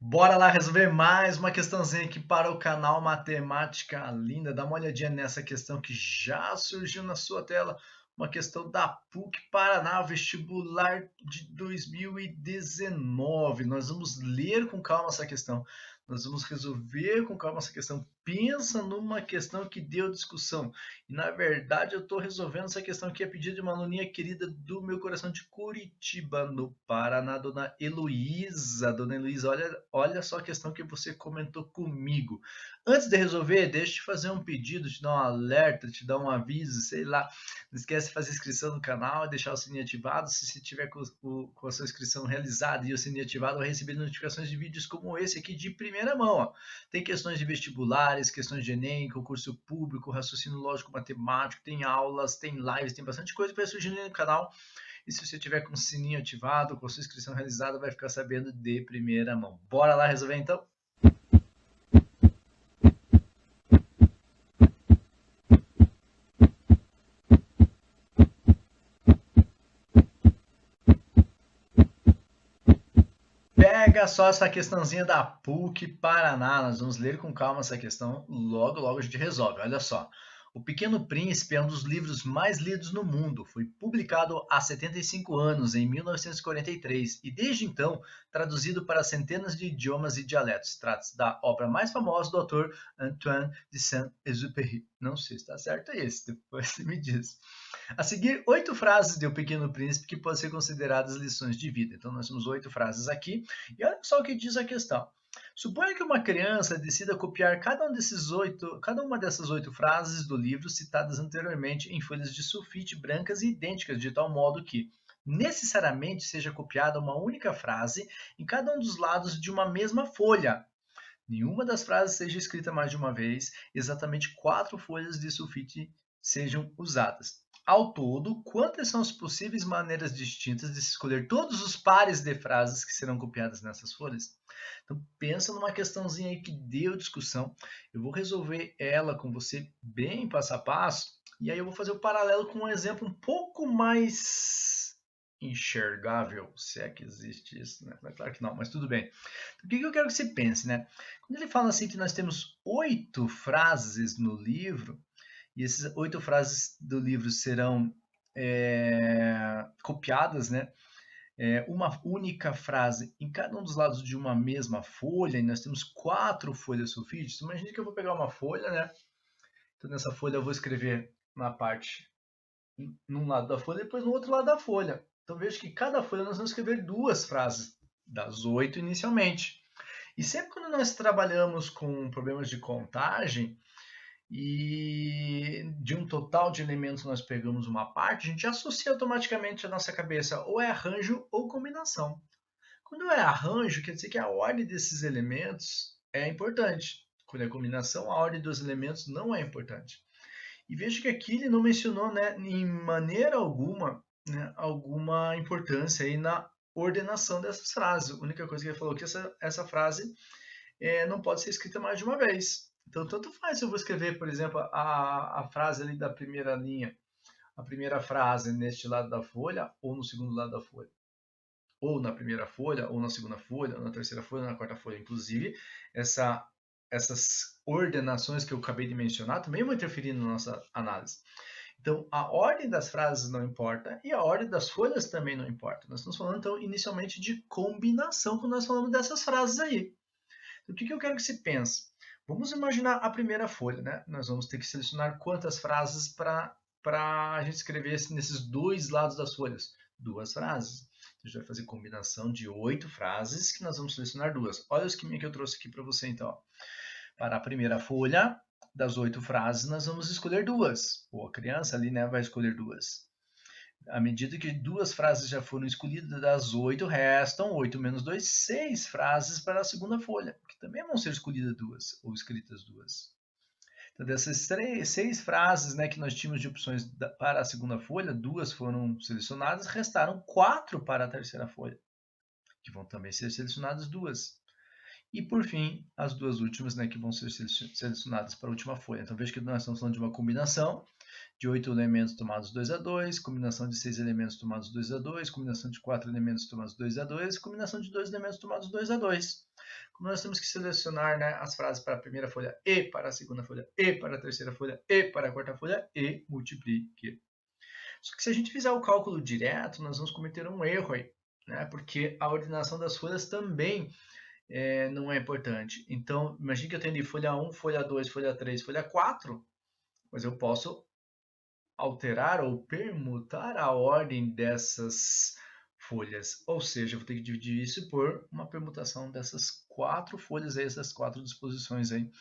Bora lá resolver mais uma questãozinha aqui para o canal Matemática Linda. Dá uma olhadinha nessa questão que já surgiu na sua tela. Uma questão da PUC Paraná, vestibular de 2019. Nós vamos ler com calma essa questão. Nós vamos resolver com calma essa questão. Pensa numa questão que deu discussão. E na verdade eu estou resolvendo essa questão aqui a pedido de uma aluninha querida do meu coração de Curitiba, no Paraná, Dona Heloísa. Dona Heloísa, olha só a questão que você comentou comigo. Antes de resolver, deixa eu te fazer um pedido, te dar um alerta, te dar um aviso, sei lá. Não esquece de fazer inscrição no canal e deixar o sininho ativado. Se você tiver com a sua inscrição realizada e o sininho ativado, vai receber notificações de vídeos como esse aqui de primeira mão. Ó. Tem questões de vestibulares, questões de Enem, concurso público, raciocínio lógico matemático, tem aulas, tem lives, tem bastante coisa que vai surgindo no canal. E se você tiver com o sininho ativado, com a sua inscrição realizada, vai ficar sabendo de primeira mão. Bora lá resolver então? Pega só essa questãozinha da PUC Paraná. Nós vamos ler com calma essa questão. Logo, logo a gente resolve. Olha só. O Pequeno Príncipe é um dos livros mais lidos no mundo. Foi publicado há 75 anos, em 1943, e desde então traduzido para centenas de idiomas e dialetos. Trata-se da obra mais famosa do autor Antoine de Saint-Exupéry. Não sei se está certo esse, depois você me diz. A seguir, 8 frases de O Pequeno Príncipe que podem ser consideradas lições de vida. Então, nós temos 8 frases aqui. E olha só o que diz a questão. Suponha que uma criança decida copiar cada uma dessas 8 frases do livro citadas anteriormente em folhas de sulfite brancas e idênticas, de tal modo que necessariamente seja copiada uma única frase em cada um dos lados de uma mesma folha. Nenhuma das frases seja escrita mais de uma vez, exatamente 4 folhas de sulfite sejam usadas. Ao todo, quantas são as possíveis maneiras distintas de se escolher todos os pares de frases que serão copiadas nessas folhas? Então, pensa numa questãozinha aí que deu discussão. Eu vou resolver ela com você bem passo a passo, e aí eu vou fazer o paralelo com um exemplo um pouco mais enxergável, se é que existe isso, né? Claro que não, mas tudo bem. O que eu quero que você pense, né? Quando ele fala assim que nós temos 8 frases no livro, e essas 8 frases do livro serão copiadas, né? Uma única frase em cada um dos lados de uma mesma folha, e nós temos 4 folhas sulfídeos. Imagina que eu vou pegar uma folha, né? Então nessa folha eu vou escrever na parte, num lado da folha e depois no outro lado da folha. Então veja que cada folha nós vamos escrever 2 frases, das 8 inicialmente. E sempre quando nós trabalhamos com problemas de contagem e de um total de elementos nós pegamos uma parte, a gente associa automaticamente a nossa cabeça ou é arranjo ou combinação. Quando é arranjo, quer dizer que a ordem desses elementos é importante. Quando é combinação, a ordem dos elementos não é importante. E veja que aqui ele não mencionou, né, em maneira alguma, né, alguma importância aí na ordenação dessas frases. A única coisa que ele falou é que essa frase não pode ser escrita mais de uma vez. Então, tanto faz se eu vou escrever, por exemplo, a frase ali da primeira linha, a primeira frase neste lado da folha ou no segundo lado da folha. Ou na primeira folha, ou na segunda folha, ou na terceira folha, ou na quarta folha. Inclusive, essas ordenações que eu acabei de mencionar também vão interferir na nossa análise. Então, a ordem das frases não importa e a ordem das folhas também não importa. Nós estamos falando, então, inicialmente de combinação quando nós falamos dessas frases aí. O que eu quero que se pense? Vamos imaginar a primeira folha, né? Nós vamos ter que selecionar quantas frases para a gente escrever nesses dois lados das folhas? 2 frases. Então, a gente vai fazer combinação de 8 frases que nós vamos selecionar 2. Olha o esquema que eu trouxe aqui para você, então. Para a primeira folha, das 8 frases, nós vamos escolher 2. Ou a criança ali, né, vai escolher 2. À medida que 2 frases já foram escolhidas, das 8 restam 8 menos 2, 6 frases para a segunda folha, que também vão ser escolhidas 2, ou escritas 2. Então, dessas 6 frases, né, que nós tínhamos de opções para a segunda folha, 2 foram selecionadas, restaram 4 para a terceira folha, que vão também ser selecionadas 2. E, por fim, as 2 últimas, né, que vão ser selecionadas para a última folha. Então, veja que nós estamos falando de uma combinação de 8 elementos tomados 2 a 2, combinação de 6 elementos tomados 2 a 2, combinação de 4 elementos tomados 2 a 2, combinação de 2 elementos tomados 2 a 2. como nós temos que selecionar, né, as frases para a primeira folha e para a segunda folha e para a terceira folha e para a quarta folha e multiplique. Só que se a gente fizer o cálculo direto, nós vamos cometer um erro aí, né, porque a ordenação das folhas também não é importante. Então, imagine que eu tenho de folha 1, folha 2, folha 3, folha 4, mas eu posso alterar ou permutar a ordem dessas folhas. Ou seja, eu vou ter que dividir isso por uma permutação dessas 4 folhas aí, essas 4 disposições aí.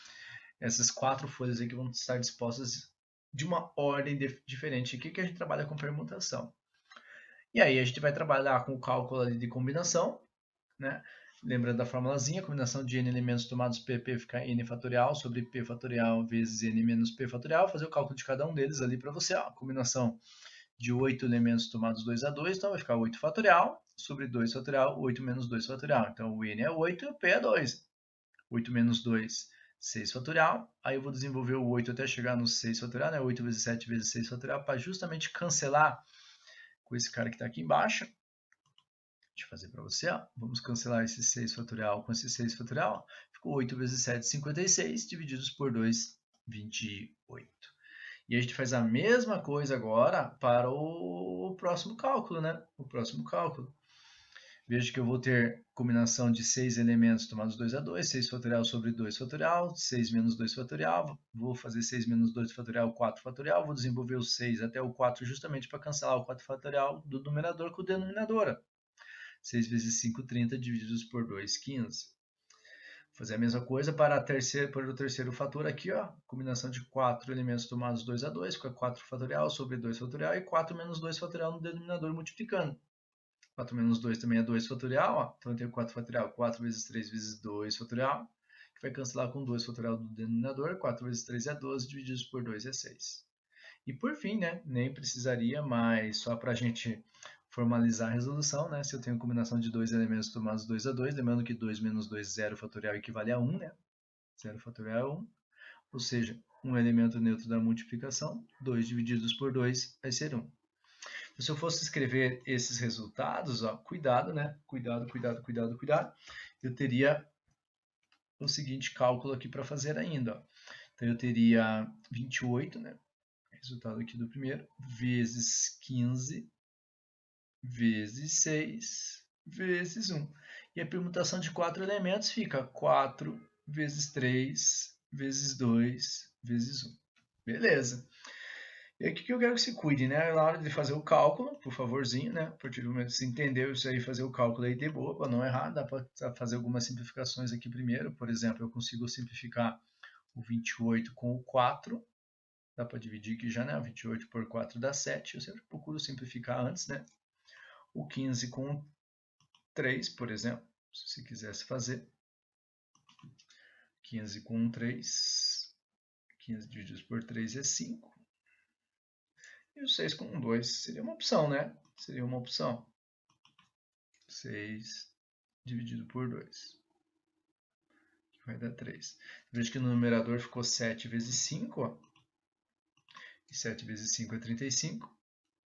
Essas 4 folhas aí que vão estar dispostas de uma ordem diferente. Aqui que a gente trabalha com permutação. E aí a gente vai trabalhar com o cálculo ali de combinação, né? Lembrando da formulazinha, combinação de n elementos tomados pp fica n fatorial sobre p fatorial vezes n menos p fatorial, fazer o cálculo de cada um deles ali para você, ó, combinação de 8 elementos tomados 2 a 2, então vai ficar 8 fatorial sobre 2 fatorial, 8 menos 2 fatorial, então o n é 8 e o p é 2, 8 menos 2, 6 fatorial, aí eu vou desenvolver o 8 até chegar no 6 fatorial, né? 8 vezes 7 vezes 6 fatorial, para justamente cancelar com esse cara que está aqui embaixo. Deixa eu fazer para você, ó. Vamos cancelar esse 6 fatorial com esse 6 fatorial. Ficou 8 vezes 7, 56, divididos por 2, 28. E a gente faz a mesma coisa agora para o próximo cálculo, né? O próximo cálculo. Veja que eu vou ter combinação de 6 elementos tomados 2 a 2, 6 fatorial sobre 2 fatorial, 6 menos 2 fatorial, vou fazer 6 menos 2 fatorial, 4 fatorial, vou desenvolver o 6 até o 4 justamente para cancelar o 4 fatorial do numerador com o denominador. 6 vezes 5, 30, divididos por 2, 15. Vou fazer a mesma coisa para o terceiro fator aqui, ó. Combinação de 4 elementos tomados 2 a 2, fica 4 fatorial sobre 2 fatorial e 4 menos 2 fatorial no denominador multiplicando. 4 menos 2 também é 2 fatorial, ó. Então eu tenho 4 fatorial, 4 vezes 3 vezes 2 fatorial, que vai cancelar com 2 fatorial do denominador, 4 vezes 3 é 12, divididos por 2 é 6. E por fim, né, nem precisaria mais, só para a gente formalizar a resolução, né, se eu tenho combinação de dois elementos tomados 2 a 2, lembrando que 2 menos 2, 0 fatorial equivale a 1, né? 0 fatorial é 1, ou seja, um elemento neutro da multiplicação, 2 divididos por 2 vai ser 1. Então, se eu fosse escrever esses resultados, ó, cuidado, né? Cuidado, cuidado, cuidado, cuidado. Eu teria o seguinte cálculo aqui para fazer ainda, ó. Então, eu teria 28, né? Resultado aqui do primeiro, vezes 15, vezes 6, vezes 1. E a permutação de 4 elementos fica 4 vezes 3, vezes 2, vezes 1. Beleza. E aqui que eu quero que se cuide, né? Na hora de fazer o cálculo, por favorzinho, né? A partir do momento que você entendeu isso aí, fazer o cálculo aí de boa, para não errar, dá para fazer algumas simplificações aqui primeiro. Por exemplo, eu consigo simplificar o 28 com o 4, dá para dividir aqui já, né? 28 por 4 dá 7. Eu sempre procuro simplificar antes, né? O 15 com 3, por exemplo, se você quisesse fazer. 15 com 3. 15 divididos por 3 é 5. E o 6 com 2 seria uma opção, né? Seria uma opção. 6 dividido por 2. Vai dar 3. Veja que no numerador ficou 7 vezes 5, ó. E 7 vezes 5 é 35.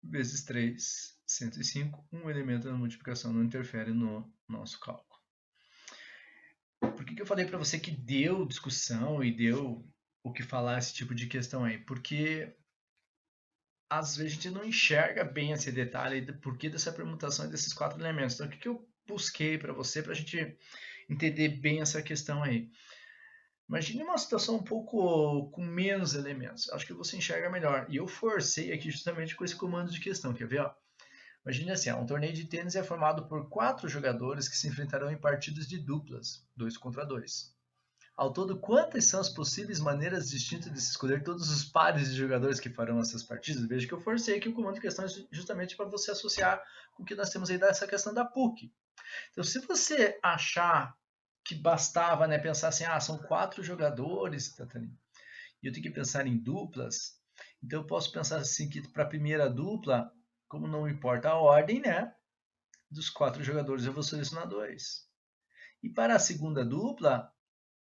Vezes 3, 105. Um elemento da multiplicação não interfere no nosso cálculo. Por que eu falei para você que deu discussão e deu o que falar esse tipo de questão aí? Porque às vezes a gente não enxerga bem esse detalhe do porquê dessa permutação desses 4 elementos. Então, o que eu busquei para você, para a gente entender bem essa questão aí? Imagine uma situação um pouco com menos elementos. Acho que você enxerga melhor. E eu forcei aqui justamente com esse comando de questão. Quer ver? Ó? Imagine assim, um torneio de tênis é formado por 4 jogadores que se enfrentarão em partidas de duplas, 2 contra 2. Ao todo, quantas são as possíveis maneiras distintas de se escolher todos os pares de jogadores que farão essas partidas? Veja que eu forcei aqui o comando de questão justamente para você associar com o que nós temos aí dessa questão da PUC. Então, se você achar que bastava, né, pensar assim, são 4 jogadores, e eu tenho que pensar em duplas, então eu posso pensar assim que para a primeira dupla, como não importa a ordem, né, dos 4 jogadores eu vou selecionar 2. E para a segunda dupla,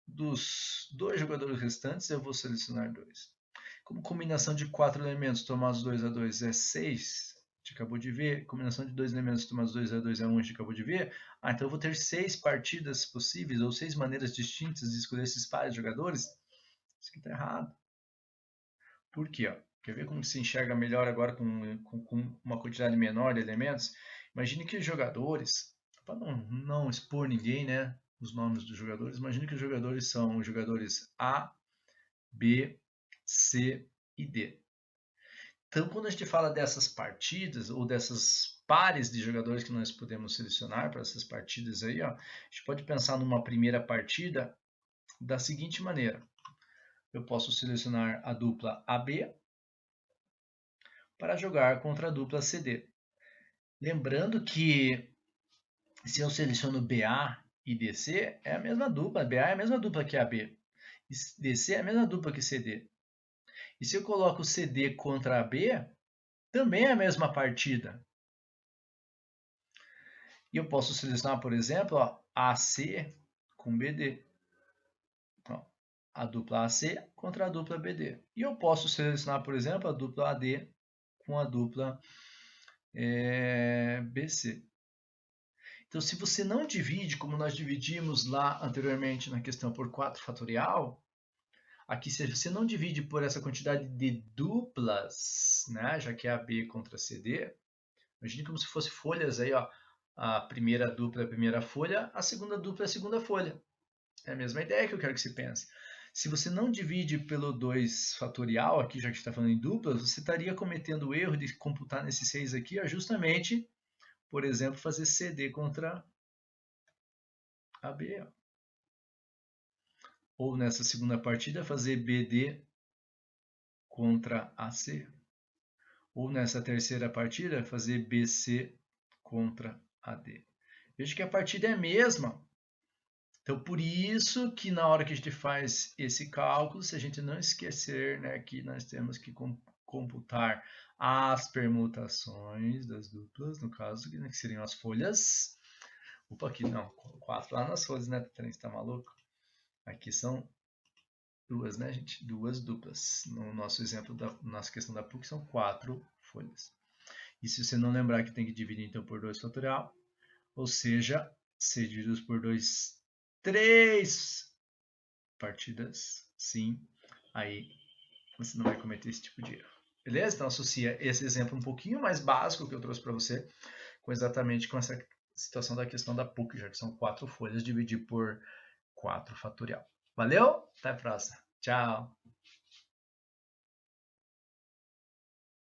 dos 2 jogadores restantes eu vou selecionar 2. Como combinação de 4 elementos tomados 2 a 2 é 6, gente acabou de ver, combinação de dois elementos mais 2 é 2 é 1, a gente acabou de ver. Então eu vou ter 6 partidas possíveis, ou 6 maneiras distintas de escolher esses pares de jogadores. Isso aqui está errado. Por quê? Ó? Quer ver como se enxerga melhor agora com uma quantidade menor de elementos? Imagine que os jogadores, para não expor ninguém, né, os nomes dos jogadores, imagine que os jogadores são os jogadores A, B, C e D. Então, quando a gente fala dessas partidas ou dessas pares de jogadores que nós podemos selecionar para essas partidas aí, ó, a gente pode pensar numa primeira partida da seguinte maneira. Eu posso selecionar a dupla AB para jogar contra a dupla CD. Lembrando que se eu seleciono BA e DC, é a mesma dupla. BA é a mesma dupla que AB. E DC é a mesma dupla que CD. E se eu coloco CD contra AB, também é a mesma partida. E eu posso selecionar, por exemplo, ó, AC com BD. Ó, a dupla AC contra a dupla BD. E eu posso selecionar, por exemplo, a dupla AD com a dupla BC. Então, se você não divide, como nós dividimos lá anteriormente na questão por 4 fatorial, aqui se você não divide por essa quantidade de duplas, né, já que é AB contra CD, imagine como se fosse folhas aí, ó, a primeira dupla é a primeira folha, a segunda dupla é a segunda folha. É a mesma ideia que eu quero que você pense. Se você não divide pelo 2 fatorial, aqui já que está falando em duplas, você estaria cometendo o erro de computar nesses 6 aqui, ó, justamente, por exemplo, fazer CD contra AB. Ó. Ou nessa segunda partida, fazer BD contra AC. Ou nessa terceira partida, fazer BC contra AD. Veja que a partida é a mesma. Então, por isso que na hora que a gente faz esse cálculo, se a gente não esquecer, né, que nós temos que computar as permutações das duplas, no caso, que seriam as folhas. Opa, aqui não, 4 lá nas folhas, né, Trem, você tá maluco? Aqui são duas, né, gente? Duas duplas. No nosso exemplo, da nossa questão da PUC, são 4 folhas. E se você não lembrar que tem que dividir, então, por 2 fatorial, ou seja, ser divididos por 2, 3 partidas, sim, aí você não vai cometer esse tipo de erro. Beleza? Então associa esse exemplo um pouquinho mais básico que eu trouxe para você, exatamente com essa situação da questão da PUC, já que são 4 folhas, dividir por 4 fatorial. Valeu? Até a próxima. Tchau!